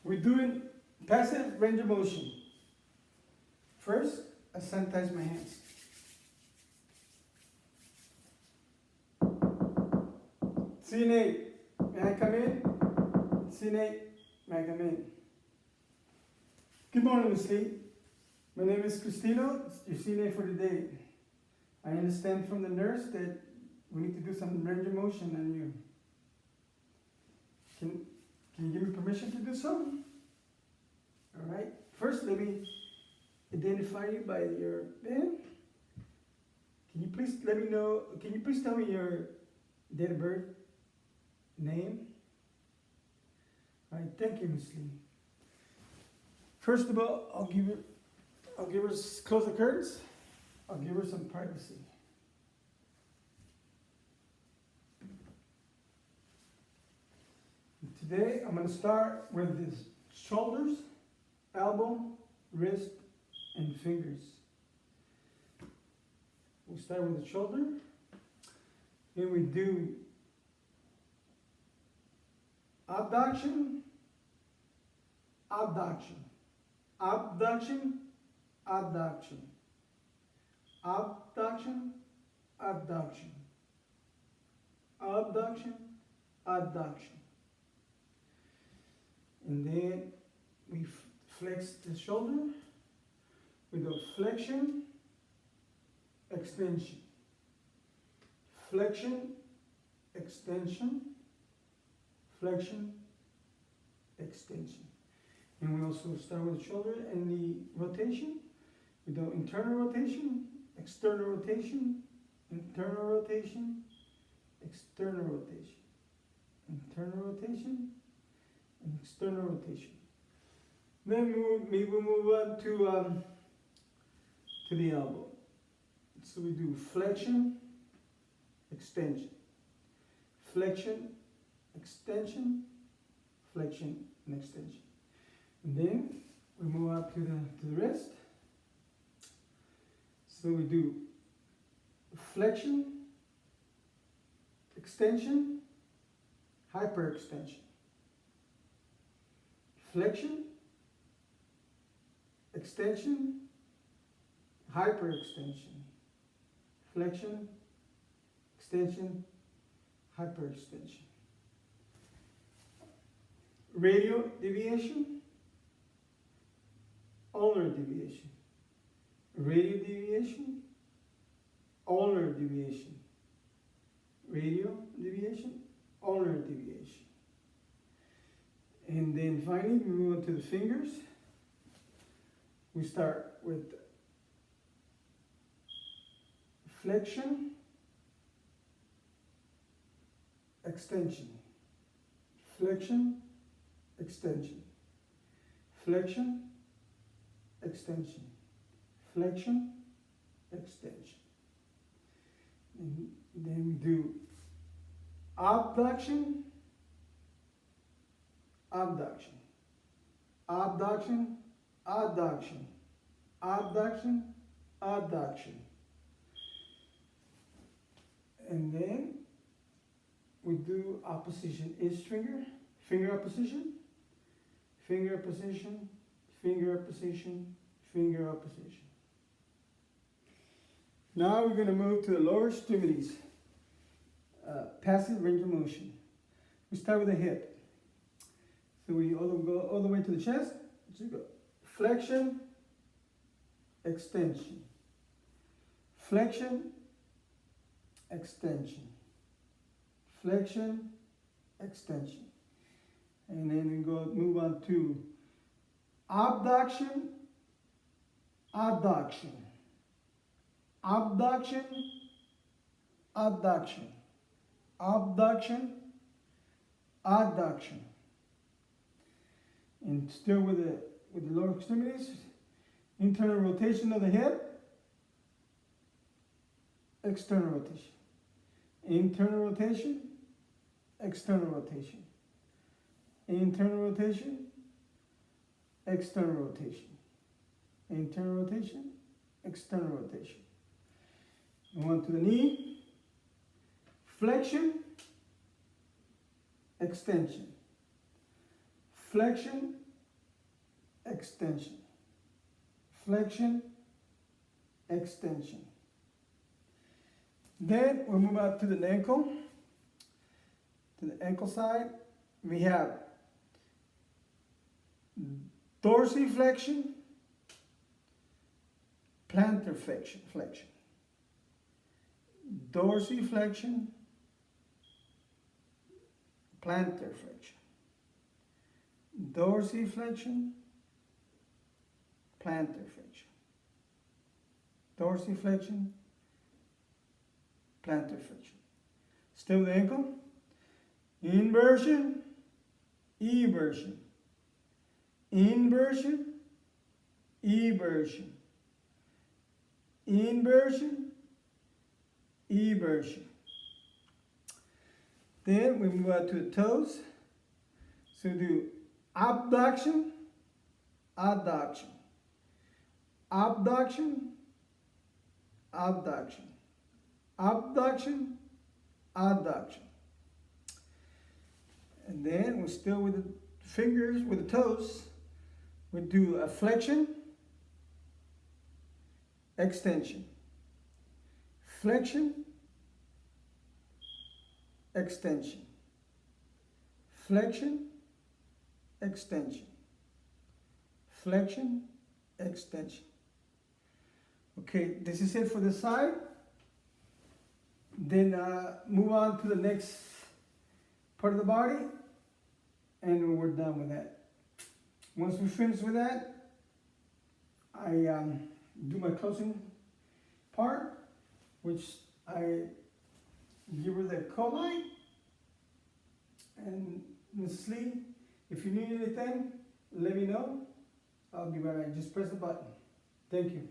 We're doing passive range of motion. First, I sanitize my hands. CNA, may I come in? CNA, may I come in? Good morning, Ms. Lee. My name is Cristino, your CNA for today. I understand from the nurse that we need to do some range of motion on you. Can you give me permission to do so? All right. First, let me identify you by your band. Can you please let me know? Can you please tell me your date of birth, name? All right. Thank you, Ms. Lee. First of all, I'll give her. Close the curtains. I'll give her some privacy. Today, I'm going to start with the shoulders, elbow, wrist, and fingers. We'll start with the shoulder. Then we do abduction, abduction, abduction, abduction, abduction, abduction, abduction, abduction. And then we flex the shoulder with a flexion, extension, flexion, extension, flexion, extension. And we also start with the shoulder and the rotation. We do internal rotation, external rotation, internal rotation, external rotation, internal rotation, and external rotation. Then we will move on to the elbow. So we do flexion, extension, flexion, extension, flexion, and extension. And then we move up to the wrist. So we do flexion, extension, hyperextension. Flexion, extension, hyperextension. Flexion, extension, hyperextension. Radial deviation, ulnar deviation. Radial deviation, ulnar deviation. Radial deviation, ulnar deviation. And then finally, we move on to the fingers. We start with flexion, extension, flexion, extension, flexion, extension, flexion, extension. And then we do abduction, abduction, abduction, abduction, abduction, abduction. And then we do opposition. Each finger opposition, finger opposition, finger opposition, finger opposition. Now we're going to move to the lower extremities. Passive range of motion. We start with the hip. So we go all the way to the chest. So go flexion, extension, flexion, extension, flexion, extension. And then we move on to abduction, abduction, abduction, abduction, abduction, adduction. And still with the lower extremities, internal rotation of the hip, external rotation, internal rotation, external rotation, internal rotation, external rotation, internal rotation, external rotation. And one to the knee, flexion, extension, flexion, extension, flexion, extension. Then we move out to the ankle. To the ankle side, we have dorsiflexion, plantar flexion, dorsiflexion, plantar flexion, dorsiflexion, plantar flexion, dorsiflexion, plantar flexion. Still the ankle. Inversion, eversion, inversion, eversion, inversion, eversion. Then we move out to the toes. So do abduction, adduction, abduction, abduction, abduction, adduction. And then we're still with the fingers, with the toes. We do a flexion, extension, flexion, extension, flexion, extension, flexion, extension. Okay, this is it for the side. Then move on to the next part of the body, and we're done with that. Once we finish with that, I do my closing part, which I give her the coat line. And Mrs. Lee, if you need anything, let me know. I'll be right back. Just press the button. Thank you.